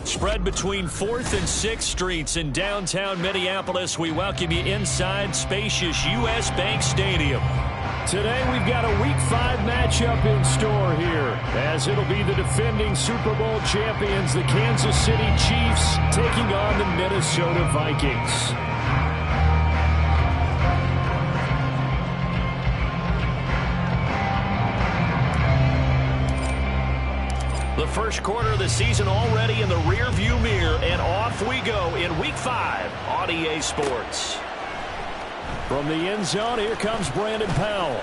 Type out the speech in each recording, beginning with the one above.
Spread between 4th and 6th Streets in downtown Minneapolis. We welcome you inside spacious U.S. Bank Stadium. Today we've got a Week 5 matchup in store here, as it'll be the defending Super Bowl champions, the Kansas City Chiefs, taking on the Minnesota Vikings. The first quarter of the season already in the rearview mirror, and off we go in Week 5 on EA Sports. From the end zone, here comes Brandon Powell.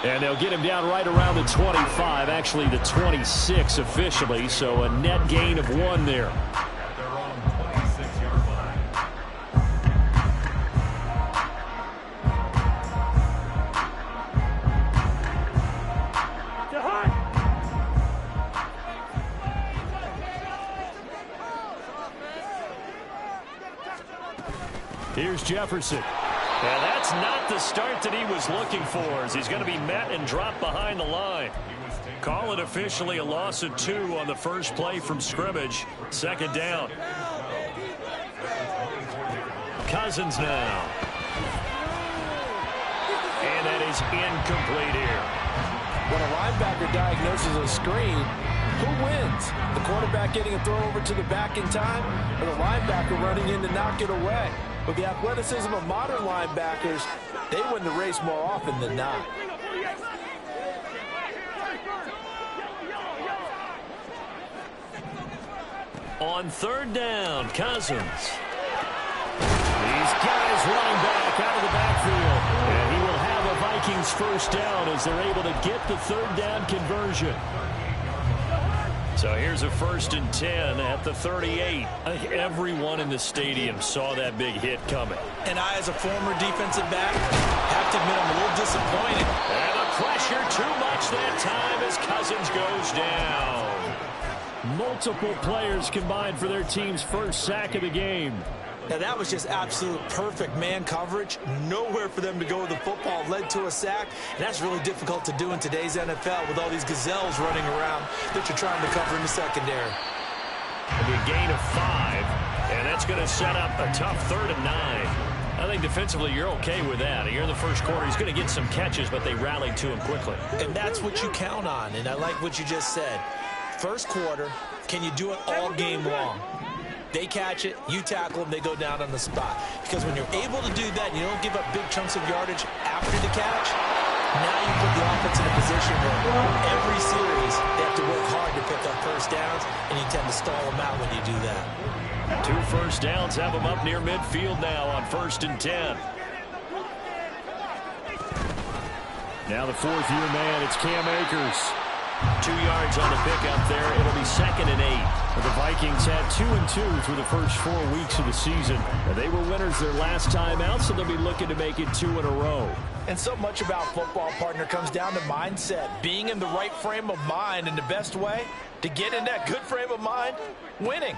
And they'll get him down right around the 25, actually the 26 officially, so a net gain of 1 there. Here's Jefferson. And that's not the start that he was looking for, as he's going to be met and dropped behind the line. Call it officially a loss of 2 on the first play from scrimmage. Second down. Cousins now. And that is incomplete here. When a linebacker diagnoses a screen, who wins? The quarterback getting a throw over to the back in time, or the linebacker running in to knock it away? With the athleticism of modern linebackers, they win the race more often than not. On third down, Cousins. These guys running back out of the backfield. And he will have a Vikings first down as they're able to get the third down conversion. So here's a 1st and 10 at the 38. I think everyone in the stadium saw that big hit coming. And I, as a former defensive back, have to admit I'm a little disappointed. And the pressure too much that time as Cousins goes down. Multiple players combined for their team's first sack of the game. Now that was just absolute perfect man coverage. Nowhere for them to go with the football. Led to a sack. And that's really difficult to do in today's NFL with all these gazelles running around that you're trying to cover in the secondary. It'll be a gain of 5. And that's going to set up a tough 3rd and 9. I think defensively you're okay with that. Here in the first quarter, he's going to get some catches, but they rallied to him quickly. And that's what you count on. And I like what you just said. First quarter, can you do it all game long? They catch it, you tackle them, they go down on the spot. Because when you're able to do that, and you don't give up big chunks of yardage after the catch, now you put the offense in a position where every series they have to work hard to pick up first downs, and you tend to stall them out when you do that. 2 first downs have them up near midfield now on 1st and 10. Now the 4th-year man, it's Cam Akers. 2 yards on the pickup there. It'll be 2nd and 8. The Vikings had 2-2 through the first 4 weeks of the season. They were winners their last time out, so they'll be looking to make it 2 in a row. And so much about football, partner, comes down to mindset. Being in the right frame of mind, and the best way to get in that good frame of mind, winning.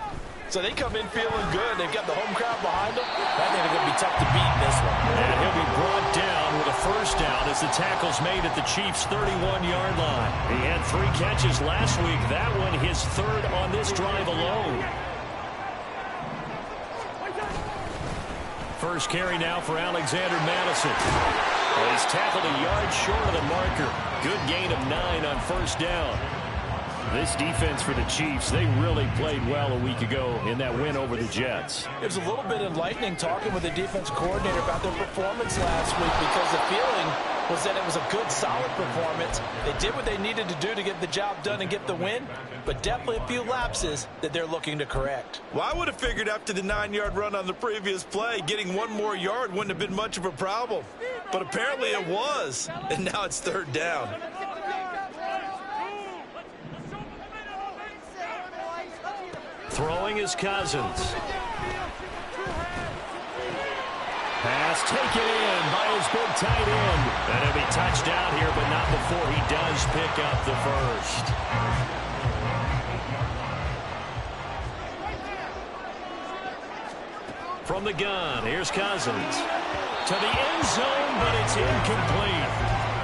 So they come in feeling good. They've got the home crowd behind them. I think they're going to be tough to beat in this one. And he'll be brought down with a first down as the tackle's made at the Chiefs' 31-yard line. He had 3 catches last week. That one his 3rd on this drive alone. First carry now for Alexander Madison. Well, he's tackled a yard short of the marker. Good gain of 9 on first down. This defense for the Chiefs, they really played well a week ago in that win over the Jets. It was a little bit enlightening talking with the defense coordinator about their performance last week, because the feeling was that it was a good, solid performance. They did what they needed to do to get the job done and get the win, but definitely a few lapses that they're looking to correct. Well, I would have figured after the 9-yard run on the previous play, getting 1 more yard wouldn't have been much of a problem. But apparently it was, and now it's 3rd down. Throwing is Cousins. Pass taken in by his big tight end. And he'll be touched down here, but not before he does pick up the first. From the gun, here's Cousins. To the end zone, but it's incomplete.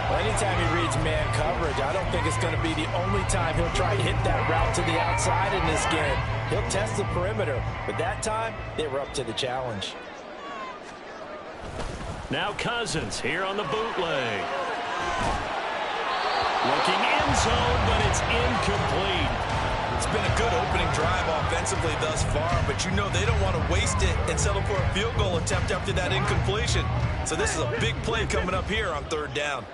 Well, anytime he reads man coverage, I don't think it's going to be the only time he'll try to hit that route to the outside in this game. He'll test the perimeter, but that time, they were up to the challenge. Now Cousins here on the bootleg. Looking end zone, but it's incomplete. It's been a good opening drive offensively thus far, but you know they don't want to waste it and settle for a field goal attempt after that incompletion. So this is a big play coming up here on third down.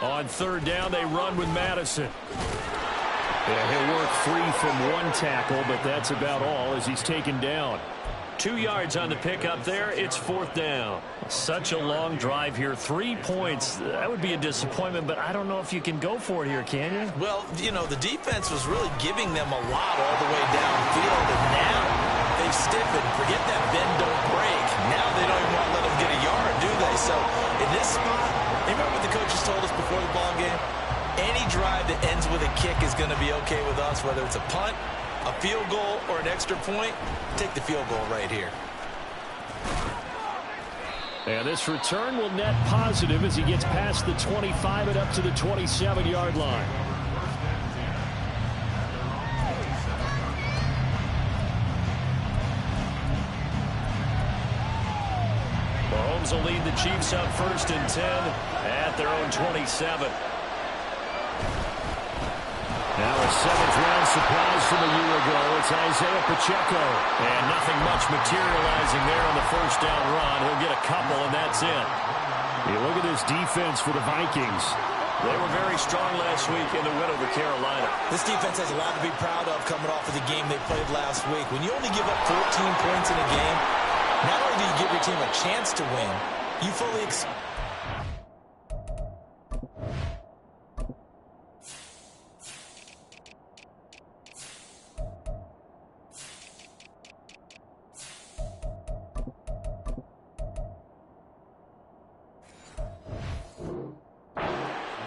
On third down, they run with Madison. Yeah, he'll work free from one tackle, but that's about all as he's taken down. 2 yards on the pickup there. It's fourth down. Such a long drive here. 3 points. That would be a disappointment, but I don't know if you can go for it here, can you? Well, you know, the defense was really giving them a lot all the way downfield, and now they've stiffened. Forget that bend, don't break. Now they don't even want to let them get a yard, do they? So in this spot, remember what the coaches told us before the ball game? Any drive that ends with a kick is going to be okay with us, whether it's a punt, a field goal, or an extra point. Take the field goal right here. And this return will net positive as he gets past the 25 and up to the 27-yard line. Mahomes will lead the Chiefs up 1st and 10 at their own 27. Now a 7th-round surprise from a year ago. It's Isaiah Pacheco. And nothing much materializing there on the first down run. He'll get a couple, and that's it. You look at this defense for the Vikings. They were very strong last week in the win over Carolina. This defense has a lot to be proud of coming off of the game they played last week. When you only give up 14 points in a game, not only do you give your team a chance to win, you fully expect.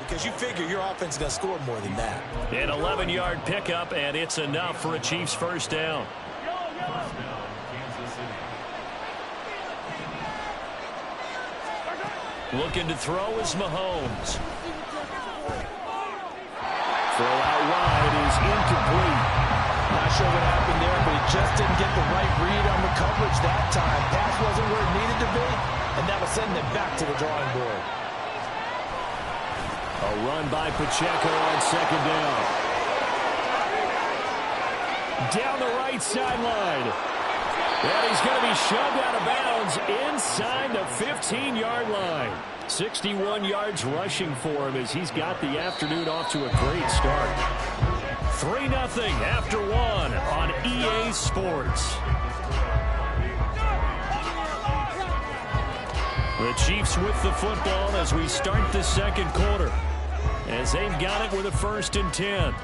Because you figure your offense is going to score more than that. An 11-yard pickup, and it's enough for a Chiefs first down. Looking to throw is Mahomes. Throw out wide is incomplete. Not sure what happened there, but he just didn't get the right read on the coverage that time. Pass wasn't where it needed to be, and that was sending it back to the drawing board. A run by Pacheco on second down. Down the right sideline. And he's going to be shoved out of bounds inside the 15-yard line. 61 yards rushing for him as he's got the afternoon off to a great start. 3-0 after one on EA Sports. The Chiefs with the football as we start the second quarter, as they've got it with a 1st and 10.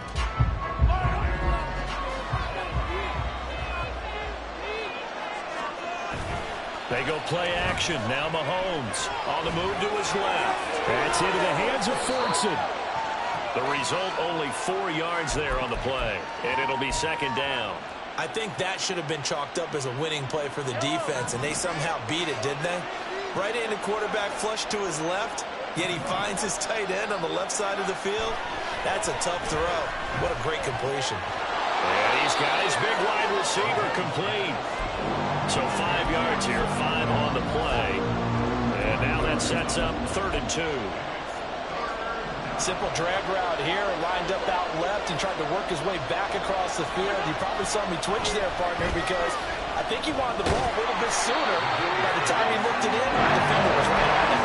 They go play action. Now Mahomes on the move to his left. That's into the hands of Fortson. The result, only 4 yards there on the play, and it'll be second down. I think that should have been chalked up as a winning play for the defense, and they somehow beat it, didn't they? Right-handed quarterback flushed to his left, yet he finds his tight end on the left side of the field. That's a tough throw. What a great completion. And he's got his big wide receiver complete. So 5 yards here, 5 on the play. And now that sets up 3rd and 2. Simple drag route here, lined up out left and tried to work his way back across the field. You probably saw me twitch there, partner, because I think he wanted the ball a little bit sooner. By the time he looked it in, the defender was right on it.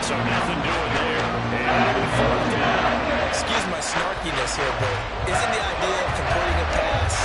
So nothing doing there. And 4th down. Excuse my snarkiness here, but isn't the idea of completing a pass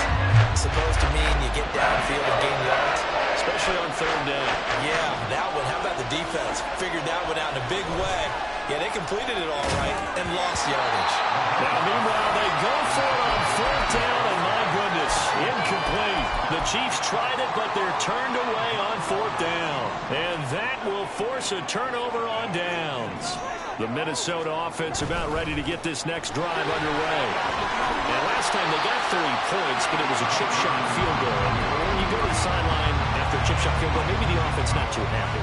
supposed to mean you get downfield and gain yards? Especially on 3rd down. Yeah, that one. How about the defense? Figured that one out in a big way. Yeah, they completed it all right and lost yardage. Now, meanwhile, they go for it on 4th down, and my goodness, incomplete. The Chiefs tried it, but they're turned away on 4th down. And that will force a turnover on downs. The Minnesota offense about ready to get this next drive underway. And last time they got 3 points, but it was a chip shot field goal. And when you go to the sideline after a chip shot field goal, maybe the offense not too happy.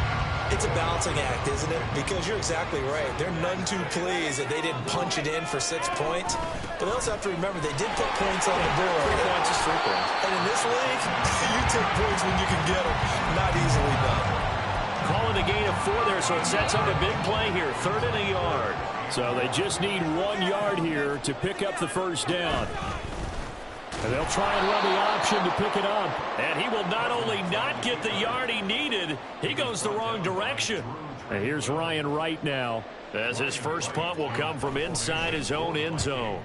It's a balancing act, isn't it? Because you're exactly right. They're none too pleased that they didn't punch it in for 6 points. But they also have to remember they did put points on the board. 3 points is 3 points. And in this league, you take points when you can get them. Not easily done. Calling a gain of 4 there, so it sets up a big play here. 3rd and a yard. So they just need 1 yard here to pick up the first down. And they'll try and run the option to pick it up. And he will not only not get the yard he needed, he goes the wrong direction. And here's Ryan Wright now, as his first punt will come from inside his own end zone.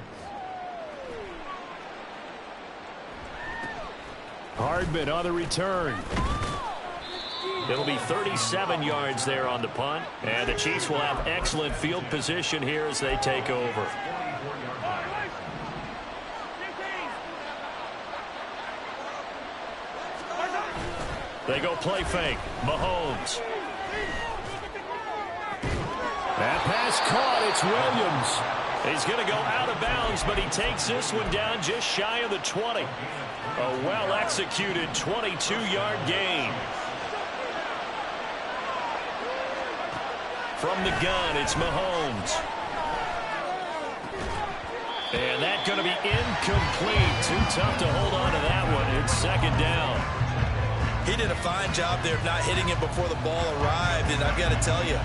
Hardman on the return. It'll be 37 yards there on the punt. And the Chiefs will have excellent field position here as they take over. They go play fake. Mahomes. That pass caught. It's Williams. He's going to go out of bounds, but he takes this one down just shy of the 20. A well-executed 22-yard gain. From the gun, it's Mahomes. And that's going to be incomplete. Too tough to hold on to that one. It's 2nd down. He did a fine job there of not hitting it before the ball arrived, and I've got to tell you,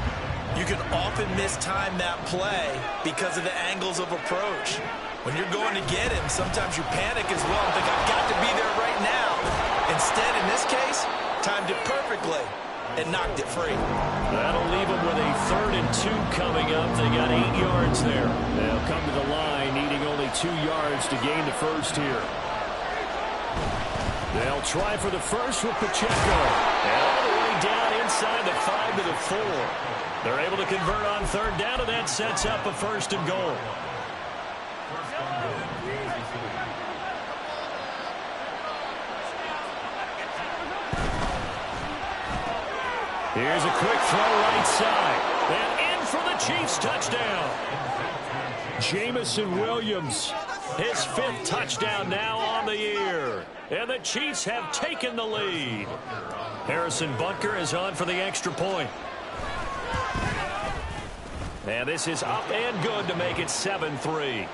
you can often mistime that play because of the angles of approach. When you're going to get him, sometimes you panic as well and think, I've got to be there right now. Instead, in this case, timed it perfectly and knocked it free. That'll leave them with a 3rd and 2 coming up. They got 8 yards there. They'll come to the line needing only 2 yards to gain the first here. They'll try for the first with Pacheco. And all the way down inside the 5 to the 4. They're able to convert on 3rd down, and that sets up a 1st and goal. Here's a quick throw right side. And in for the Chiefs touchdown. Jamison Williams, his 5th touchdown now on the year. And the Chiefs have taken the lead. Harrison Butker is on for the extra point. And this is up and good to make it 7-3.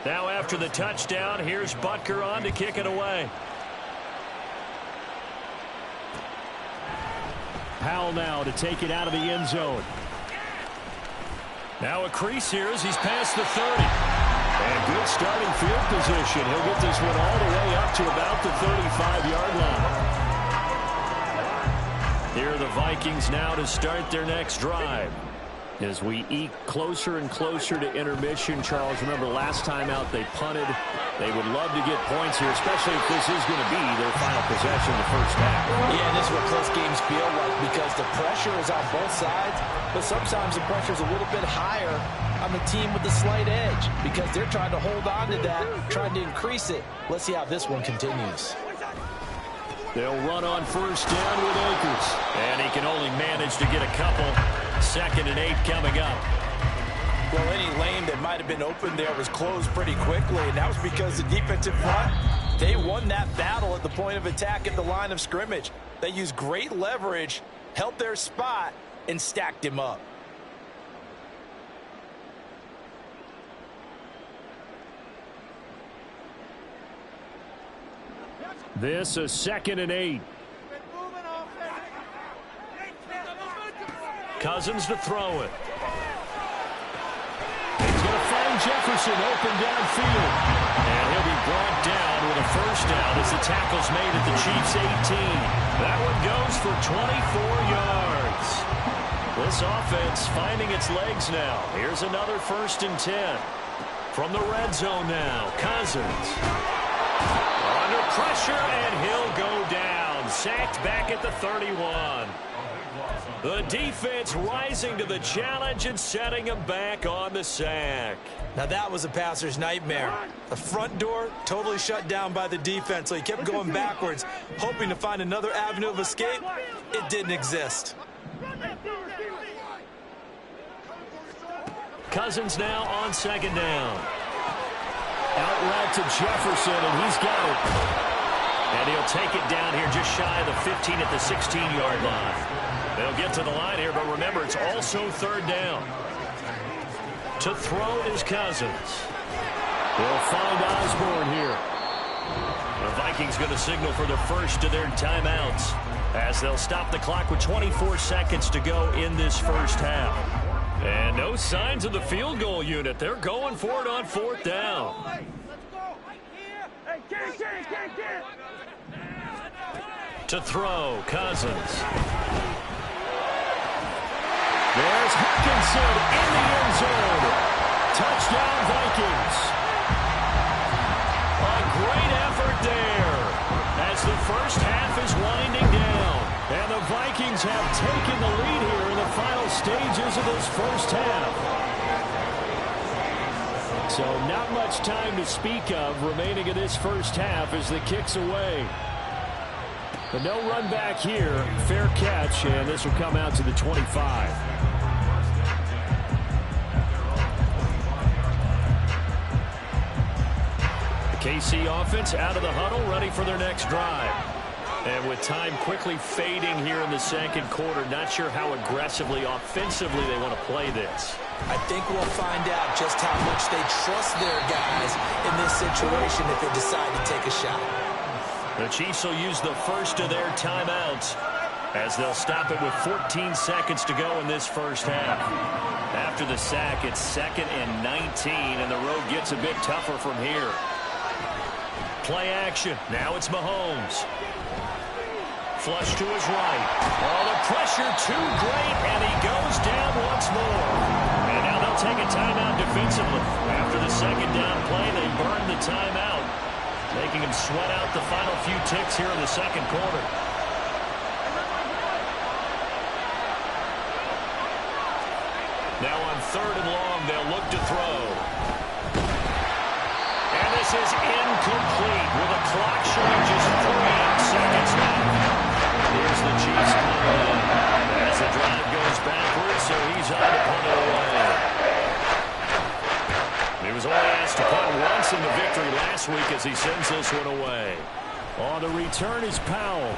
Now after the touchdown, here's Butker on to kick it away. Powell now to take it out of the end zone. Now a crease here as he's past the 30. And good starting field position. He'll get this one all the way up to about the 35-yard line. Here are the Vikings now to start their next drive. As we eke closer and closer to intermission, Charles, remember last time out they punted. They would love to get points here, especially if this is going to be their final possession the first half. Yeah, and this is what close games feel like because the pressure is on both sides, but sometimes the pressure is a little bit higher on the team with the slight edge because they're trying to hold on to that, trying to increase it. Let's see how this one continues. They'll run on 1st down with Akers. And he can only manage to get a couple. 2nd and 8 coming up. Well, any lane that might have been open there was closed pretty quickly, and that was because the defensive front, they won that battle at the point of attack at the line of scrimmage. They used great leverage, held their spot, and stacked him up. This is 2nd and 8. Cousins to throw it. He's going to find Jefferson open downfield. And he'll be brought down with a 1st down as the tackle's made at the Chiefs' 18. That one goes for 24 yards. This offense finding its legs now. Here's another 1st and 10. From the red zone now, Cousins. Under pressure, and he'll go down. Sacked back at the 31. The defense rising to the challenge and setting him back on the sack. Now that was a passer's nightmare. The front door totally shut down by the defense, so he kept going backwards, hoping to find another avenue of escape. It didn't exist. Cousins now on 2nd down. Out route to Jefferson, and he's got it. And he'll take it down here just shy of the 15 at the 16-yard line. They'll get to the line here, but remember, it's also third down. To throw is Cousins. They'll find Osborne here. The Vikings going to signal for the first of their timeouts as they'll stop the clock with 24 seconds to go in this first half. And no signs of the field goal unit. They're going for it on fourth down. To throw, Cousins. There's Hawkinson in the end zone. Touchdown, Vikings. A great effort there as the first half is winding down. And the Vikings have taken the lead here in the final stages of this first half. So not much time to speak of remaining in this first half as the kick's away. But no run back here. Fair catch, and this will come out to the 25. KC offense out of the huddle, ready for their next drive. And with time quickly fading here in the second quarter, not sure how aggressively, offensively they want to play this. I think we'll find out just how much they trust their guys in this situation if they decide to take a shot. The Chiefs will use the first of their timeouts as they'll stop it with 14 seconds to go in this first half. After the sack, it's 2nd and 19, and the road gets a bit tougher from here. Play action. Now it's Mahomes. Flush to his right. Oh, the pressure too great, and he goes down once more. And now they'll take a timeout defensively. After the second down play, they burn the timeout, making him sweat out the final few ticks here in the second quarter. Now on 3rd and long, they'll look to throw. And this is incomplete with a clock showing just 3 seconds left. Here's the Chiefs punt as the drive goes backwards, so he's on to punt it away. He was only asked to punt once in the victory last week as he sends this one away. On the return is Powell.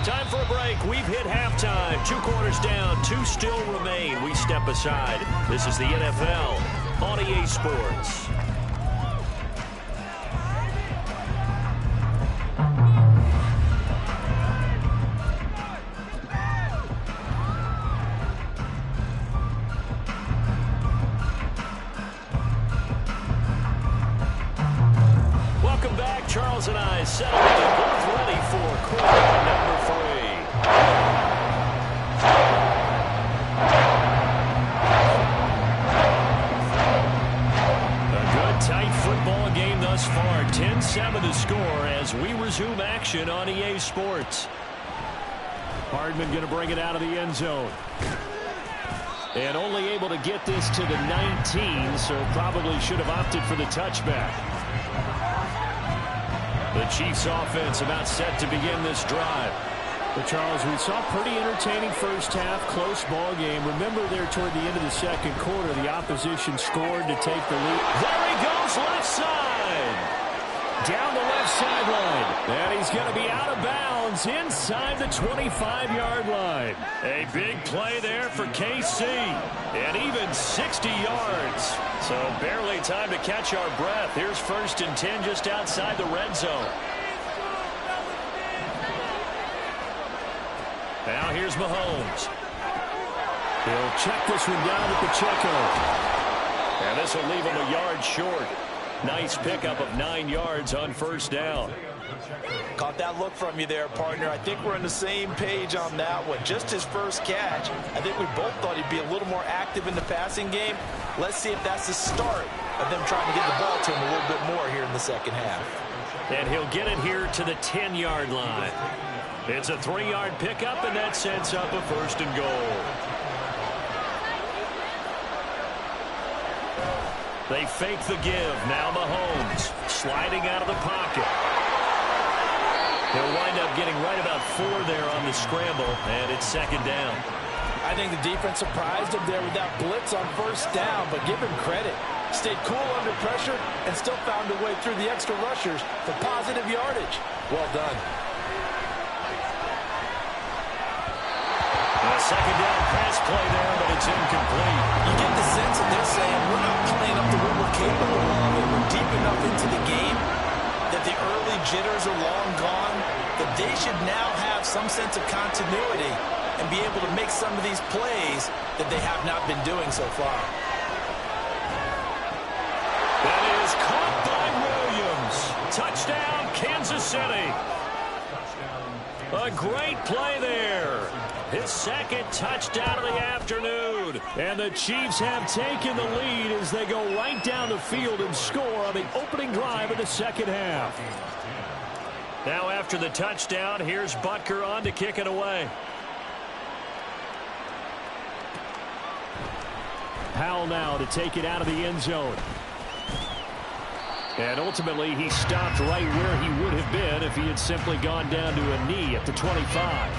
Time for a break. We've hit halftime. 2 quarters down. 2 still remain. We step aside. This is the NFL on EA Sports. Welcome back. Charles and I settled in, both ready for quarter number 3. A good, tight football game thus far. 10-7 to score as we resume action on EA Sports. Hardman going to bring it out of the end zone. And only able to get this to the 19, so probably should have opted for the touchback. The Chiefs offense about set to begin this drive. But Charles, we saw pretty entertaining first half, close ball game. Remember there toward the end of the second quarter, the opposition scored to take the lead. There he goes, left side. Down the left sideline. And he's going to be out of bounds inside the 25-yard line. A big play there for KC. And even 60 yards. So barely time to catch our breath. Here's 1st and 10 just outside the red zone. Now here's Mahomes. He'll check this one down at the Pacheco. And this will leave him a yard short. Nice pickup of 9 yards on 1st down. Caught that look from you there, partner. I think we're on the same page on that one. Just his first catch. I think we both thought he'd be a little more active in the passing game. Let's see if that's the start of them trying to get the ball to him a little bit more here in the second half. And he'll get it here to the 10-yard line. It's a 3-yard pickup, and that sets up a 1st and goal. They fake the give. Now Mahomes sliding out of the pocket. He'll wind up getting right about 4 there on the scramble, and it's 2nd down. I think the defense surprised him there with that blitz on 1st down, but give him credit. Stayed cool under pressure and still found a way through the extra rushers for positive yardage. Well done. A second down pass play there, but it's incomplete. You get the sense that they're saying we're not playing up to what we're capable of, and we're deep enough into the game that the early jitters are long gone, that they should now have some sense of continuity and be able to make some of these plays that they have not been doing so far. That is caught by Williams. Touchdown, Kansas City. A great play there. His second touchdown of the afternoon. And the Chiefs have taken the lead as they go right down the field and score on the opening drive of the second half. Now after the touchdown, here's Butker on to kick it away. Powell now to take it out of the end zone. And ultimately, he stopped right where he would have been if he had simply gone down to a knee at the 25.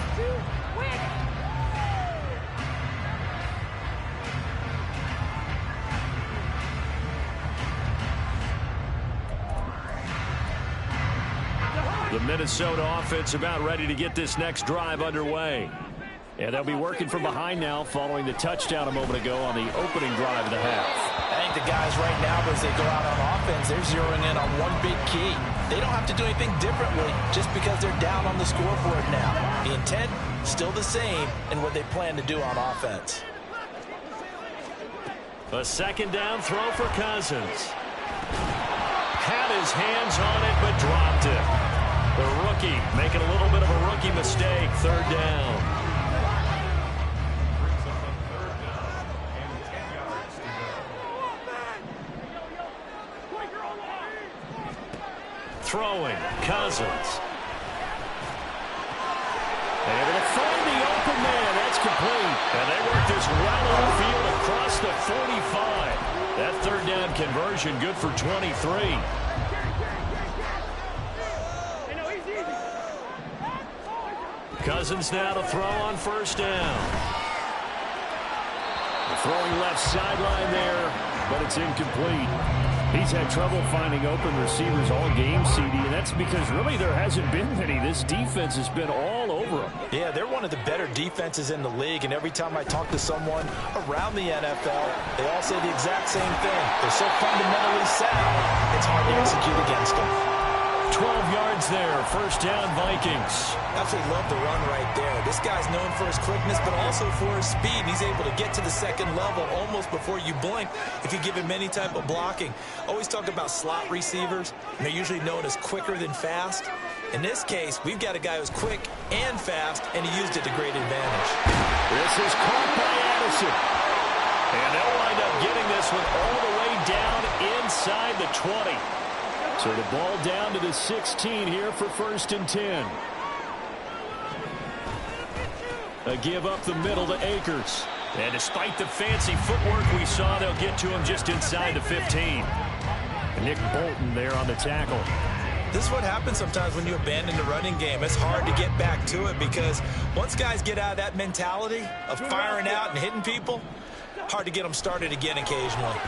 The Minnesota offense about ready to get this next drive underway. And they'll be working from behind now following the touchdown a moment ago on the opening drive of the half. I think the guys right now, as they go out on offense, they're zeroing in on one big key. They don't have to do anything differently just because they're down on the scoreboard now. The intent, still the same in what they plan to do on offense. A second down throw for Cousins. Had his hands on it, but dropped it. The rookie making a little bit of a rookie mistake, third down. Throwing, Cousins. Able to find the open man. That's complete. And they work this well on the field across the 45. That third down conversion good for 23. Cousins now to throw on first down. Throwing left sideline there, but it's incomplete. He's had trouble finding open receivers all game, CD, and that's because really there hasn't been many. This defense has been all over them. Yeah, they're one of the better defenses in the league, and every time I talk to someone around the NFL, they all say the exact same thing. They're so fundamentally sound, it's hard to execute against them. 12 yards there, first down Vikings. Absolutely love the run right there. This guy's known for his quickness, but also for his speed. He's able to get to the second level almost before you blink if you give him any type of blocking. Always talk about slot receivers, and they're usually known as quicker than fast. In this case, we've got a guy who's quick and fast, and he used it to great advantage. This is caught by Addison. And they'll wind up getting this one all the way down inside the 20. So the ball down to the 16 here for first and 10. A give up the middle to Akers. And despite the fancy footwork we saw, they'll get to him just inside the 15. Nick Bolton there on the tackle. This is what happens sometimes when you abandon the running game. It's hard to get back to it because once guys get out of that mentality of firing out and hitting people, hard to get them started again occasionally.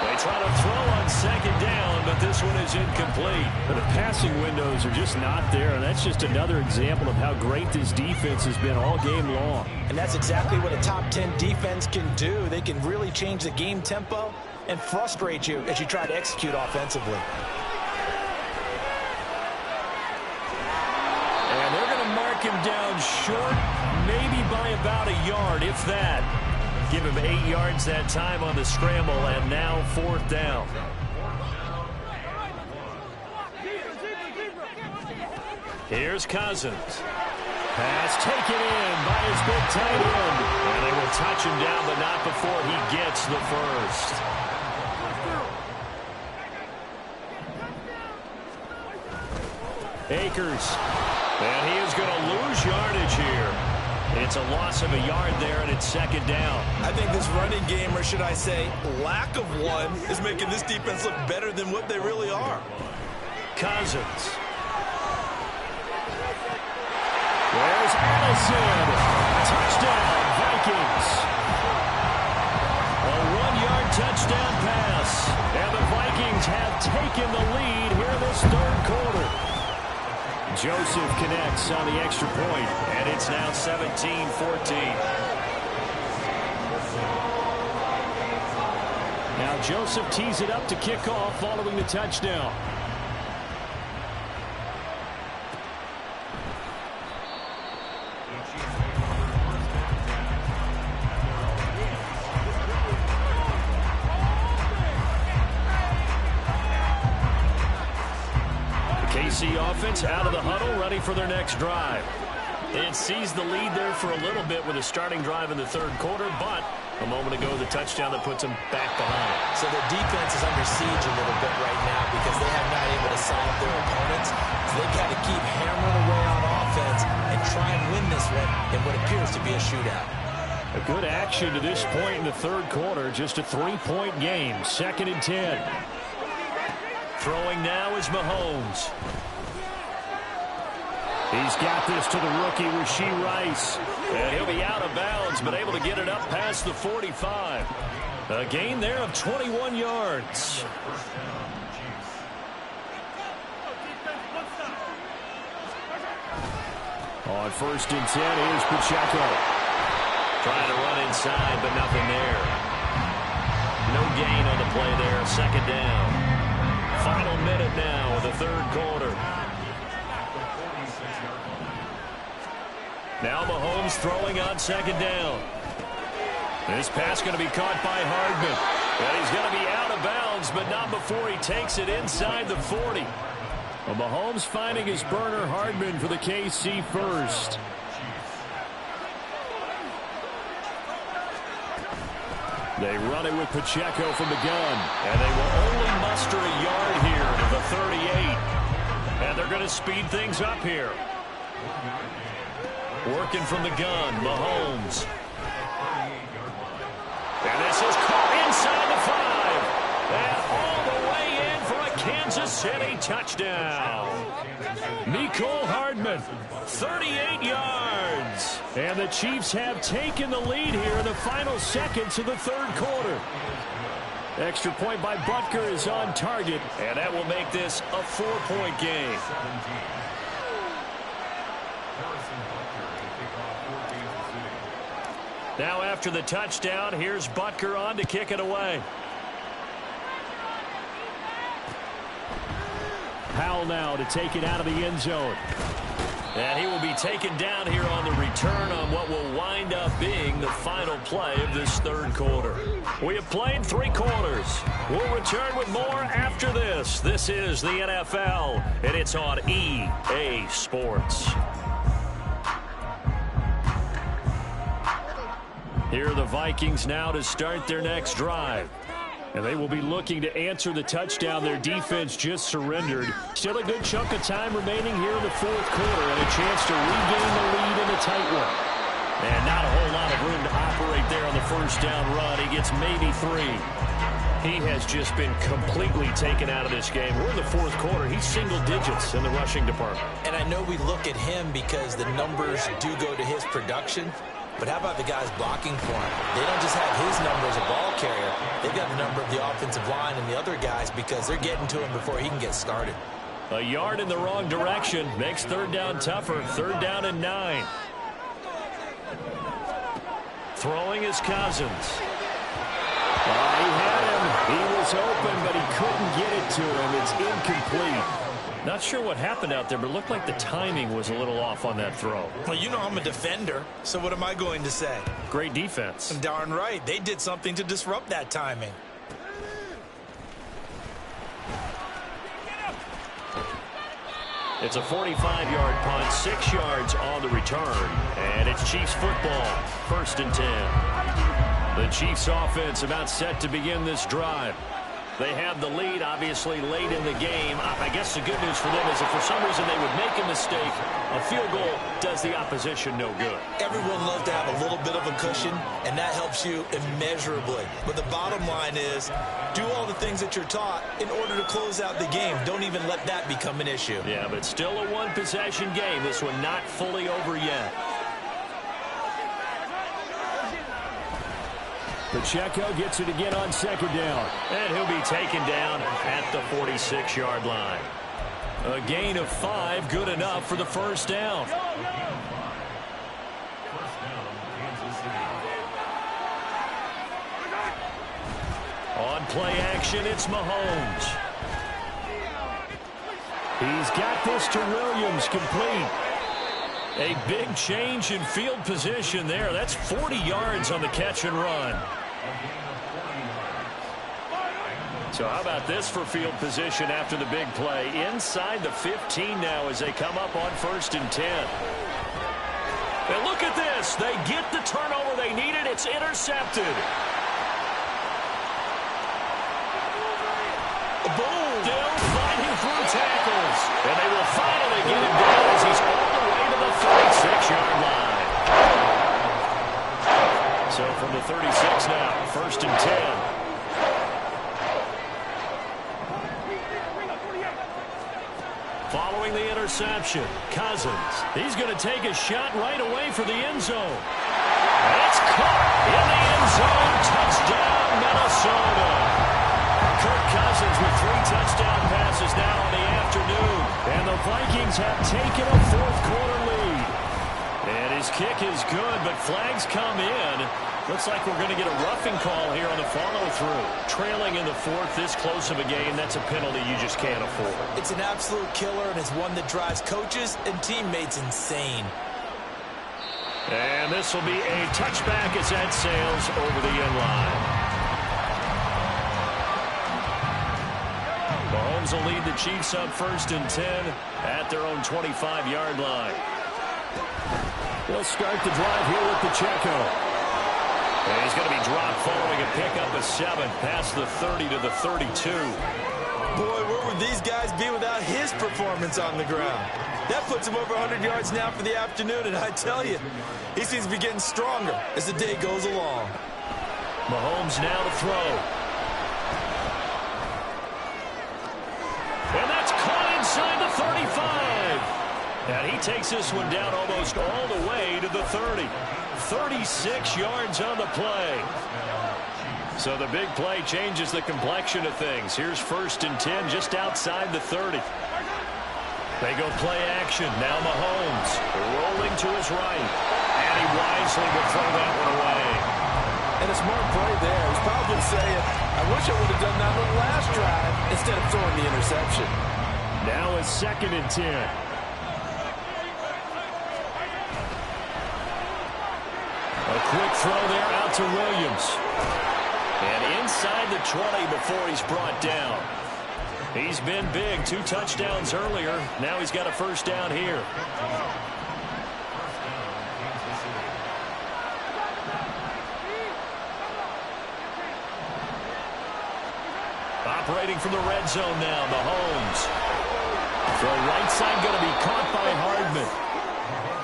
They try to throw on second down, but this one is incomplete. But the passing windows are just not there, and that's just another example of how great this defense has been all game long. And that's exactly what a top 10 defense can do. They can really change the game tempo and frustrate you as you try to execute offensively. And they're going to mark him down short, maybe by about a yard, if that. Give him 8 yards that time on the scramble, and now fourth down. Here's Cousins. Pass taken in by his big tight end. And they will touch him down, but not before he gets the first. Akers. And he is going to lose yardage here. It's a loss of a yard there, and it's second down. I think this running game, or should I say lack of one, is making this defense look better than what they really are. Cousins. There's Addison. Touchdown, Vikings. A touchdown pass. And the Vikings have taken the lead here in this third quarter. Joseph connects on the extra point, and it's now 17-14. Now Joseph tees it up to kick off following the touchdown. KC offense out of the huddle, ready for their next drive. They had seized the lead there for a little bit with a starting drive in the third quarter, but a moment ago the touchdown that puts them back behind. So their defense is under siege a little bit right now because they have not able to solve their opponents. So they've got to keep hammering away on offense and try and win this one in what appears to be a shootout. A good action to this point in the third quarter, just a 3-point game, 2nd and 10. Throwing now is Mahomes. He's got this to the rookie, Rashee Rice. And he'll be out of bounds, but able to get it up past the 45. A gain there of 21 yards. On 1st and 10, here's Pacheco. Trying to run inside, but nothing there. No gain on the play there, 2nd down. Final minute now of the third quarter. Now Mahomes throwing on 2nd down. This pass going to be caught by Hardman. And he's going to be out of bounds, but not before he takes it inside the 40. Well, Mahomes finding his burner, Hardman for the KC first. They run it with Pacheco from the gun. And they will only muster a yard here to the 38. And they're going to speed things up here. Working from the gun, Mahomes. And this is caught inside the 5. And all the way in for a Kansas City touchdown. Mecole Hardman, 38 yards. And the Chiefs have taken the lead here in the final seconds of the third quarter. Extra point by Butker is on target, and that will make this a 4-point game. Now after the touchdown, here's Butker on to kick it away. Powell now to take it out of the end zone. And he will be taken down here on the return on what will wind up being the final play of this third quarter. We have played 3 quarters. We'll return with more after this. This is the NFL, and it's on EA Sports. Here are the Vikings now to start their next drive. And they will be looking to answer the touchdown their defense just surrendered. Still a good chunk of time remaining here in the fourth quarter and a chance to regain the lead in a tight one. And not a whole lot of room to operate there on the first down run. He gets maybe 3. He has just been completely taken out of this game. We're in the fourth quarter. He's single digits in the rushing department. And I know we look at him because the numbers do go to his production. But how about the guys blocking for him? They don't just have his number as a ball carrier. They've got the number of the offensive line and the other guys because they're getting to him before he can get started. A yard in the wrong direction makes third down tougher. 3rd down and 9. Throwing is Cousins. He had him. He was open, but he couldn't get it to him. It's incomplete. Not sure what happened out there, but it looked like the timing was a little off on that throw. Well, you know I'm a defender, so what am I going to say? Great defense. Darn right. They did something to disrupt that timing. It's a 45-yard punt, 6 yards on the return, and it's Chiefs football, 1st and 10. The Chiefs offense about set to begin this drive. They have the lead, obviously, late in the game. I guess the good news for them is if for some reason they would make a mistake, a field goal does the opposition no good. Everyone loves to have a little bit of a cushion, and that helps you immeasurably. But the bottom line is, do all the things that you're taught in order to close out the game. Don't even let that become an issue. Yeah, but still a one-possession game. This one not fully over yet. Pacheco gets it again on second down. And he'll be taken down at the 46-yard line. A gain of 5, good enough for the first down. On play action, it's Mahomes. He's got this to Williams, complete. A big change in field position there. That's 40 yards on the catch and run. So how about this for field position after the big play? Inside the 15 now as they come up on 1st and 10. And look at this. They get the turnover they needed. It's intercepted. Boom! Still fighting through tackles. And they will finally get him down as he's all the way to the 36-yard line. So from the 36 now, 1st and 10. Following the interception, Cousins. He's going to take a shot right away for the end zone. It's caught in the end zone. Touchdown, Minnesota. Kirk Cousins with 3 touchdown passes now in the afternoon. And the Vikings have taken a 4th-quarter lead. And his kick is good, but flags come in. Looks like we're going to get a roughing call here on the follow-through. Trailing in the 4th, this close of a game, that's a penalty you just can't afford. It's an absolute killer, and it's one that drives coaches and teammates insane. And this will be a touchback as that sails over the end line. Mahomes will lead the Chiefs up 1st and 10 at their own 25-yard line. They'll start the drive here with Pacheco. And he's going to be dropped following a pickup of 7 past the 30 to the 32. Boy, where would these guys be without his performance on the ground? That puts him over 100 yards now for the afternoon, and I tell you, he seems to be getting stronger as the day goes along. Mahomes now to throw. And that's caught inside the 35. And he takes this one down almost all the way to the 30. 36 yards on the play. So the big play changes the complexion of things. Here's 1st and 10 just outside the 30. They go play action. Now Mahomes rolling to his right. And he wisely will throw that one away. And a smart play there. He's probably saying, I wish I would have done that on the last drive instead of throwing the interception. Now it's 2nd and 10. A quick throw there out to Williams. And inside the 20 before he's brought down. He's been big. 2 touchdowns earlier. Now he's got a 1st down here. Operating from the red zone now, Mahomes. The right side going to be caught by Hardman.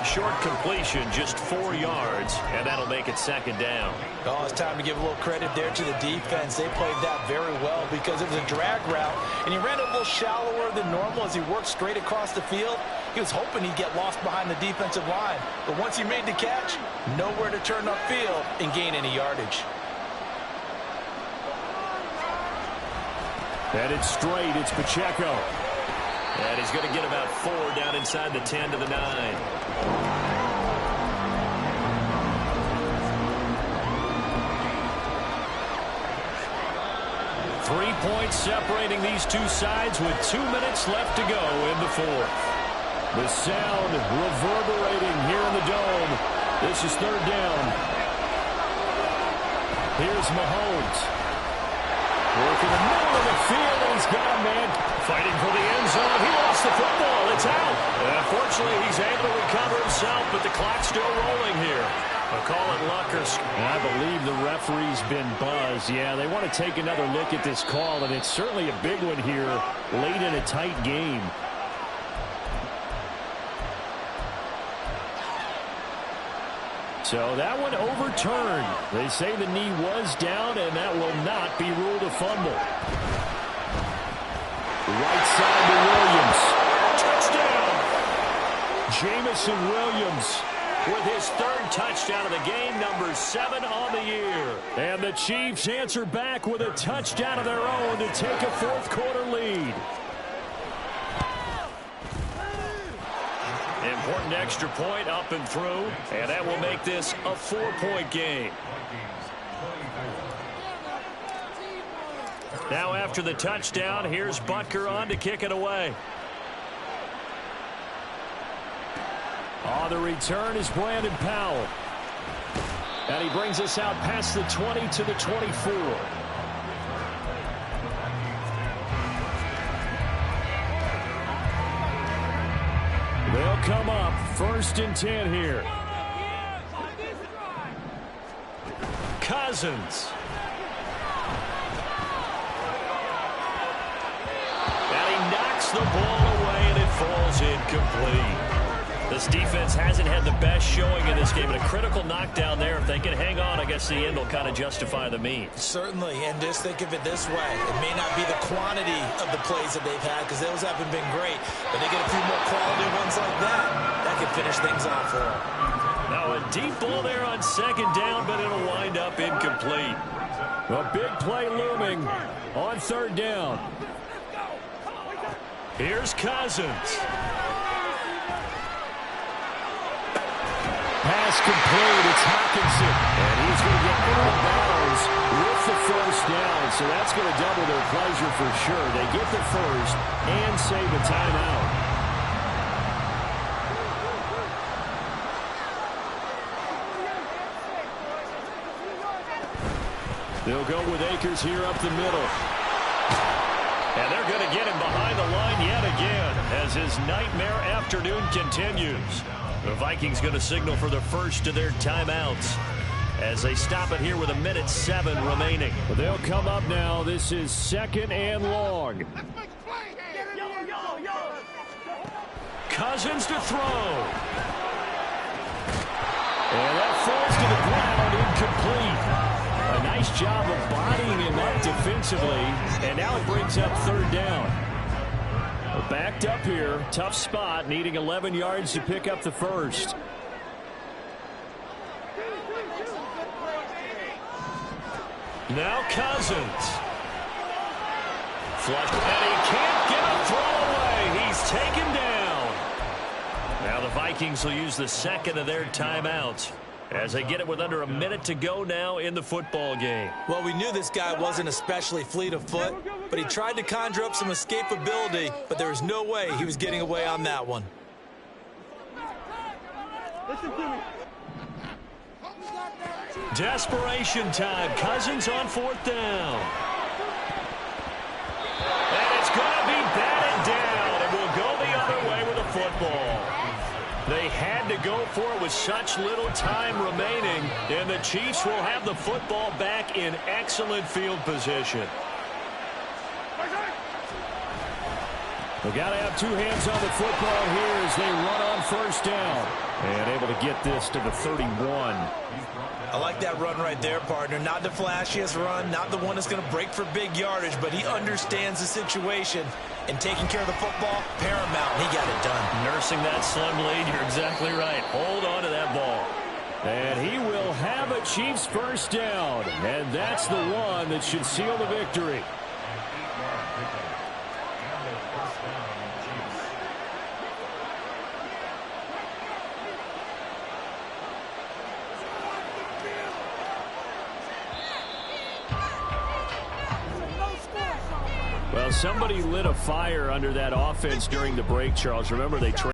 Short completion, just 4 yards, and that'll make it 2nd down. Oh, it's time to give a little credit there to the defense. They played that very well because it was a drag route, and he ran a little shallower than normal as he worked straight across the field. He was hoping he'd get lost behind the defensive line, but once he made the catch, nowhere to turn upfield and gain any yardage. Headed straight, it's Pacheco. And he's going to get about 4 down inside the 10 to the 9. 3 points separating these two sides with 2 minutes left to go in the 4th. The sound reverberating here in the dome. This is 3rd down. Here's Mahomes. Working the middle of the field, and he's got a man fighting for the end zone. He lost the football. It's out. Unfortunately, he's able to recover himself, but the clock's still rolling here. They'll call it luck or... I believe the referee's been buzzed. Yeah, they want to take another look at this call, and it's certainly a big one here late in a tight game. So that one overturned. They say the knee was down, and that will not be ruled a fumble. Right side to Williams. Touchdown! Jamison Williams with his third touchdown of the game, number 7 on the year. And the Chiefs answer back with a touchdown of their own to take a fourth-quarter lead. Important extra point up and through, and that will make this a 4-point game. Now after the touchdown, here's Butker on to kick it away. On the return is Brandon Powell. And he brings us out past the 20 to the 24. They'll come up 1st and 10 here. Cousins. And he knocks the ball away, and it falls incomplete. This defense hasn't had the best showing in this game, but a critical knockdown there. If they can hang on, I guess the end will kind of justify the means. Certainly, and just think of it this way. It may not be the quantity of the plays that they've had, because those haven't been great, but they get a few more quality ones like that. That can finish things off for them. Now a deep ball there on 2nd down, but it'll wind up incomplete. A big play looming on 3rd down. Here's Cousins. Pass complete. It's Hawkinson. And he's going to get out of bounds with the 1st down. So that's going to double their pleasure for sure. They get the 1st and save a timeout. They'll go with Akers here up the middle. And they're going to get him behind the line yet again as his nightmare afternoon continues. The Vikings going to signal for the first of their timeouts as they stop it here with 1:07 remaining. Well, they'll come up now. This is 2nd and long. Cousins to throw. And that falls to the ground, incomplete. A nice job of bodying him up defensively, and now it brings up 3rd down. We're backed up here, tough spot, needing 11 yards to pick up the 1st. Now Cousins. Flushed, and he can't get a throw away. He's taken down. Now the Vikings will use the 2nd of their timeouts as they get it with under a minute to go now in the football game. Well, we knew this guy wasn't especially fleet of foot, but he tried to conjure up some escapability, but there was no way he was getting away on that one. Listen to me. Desperation time. Cousins on 4th down. And it's going to be batted down, and we'll go the other way with the football. They had to go for it with such little time remaining, and the Chiefs will have the football back in excellent field position. They've got to have 2 hands on the football here as they run on 1st down. And able to get this to the 31. I like that run right there, partner. Not the flashiest run, not the one that's going to break for big yardage, but he understands the situation. And taking care of the football, paramount. He got it done. Nursing that slim lead, you're exactly right. Hold on to that ball. And he will have a Chiefs 1st down. And that's the one that should seal the victory. Well, somebody lit a fire under that offense during the break, Charles. Remember, they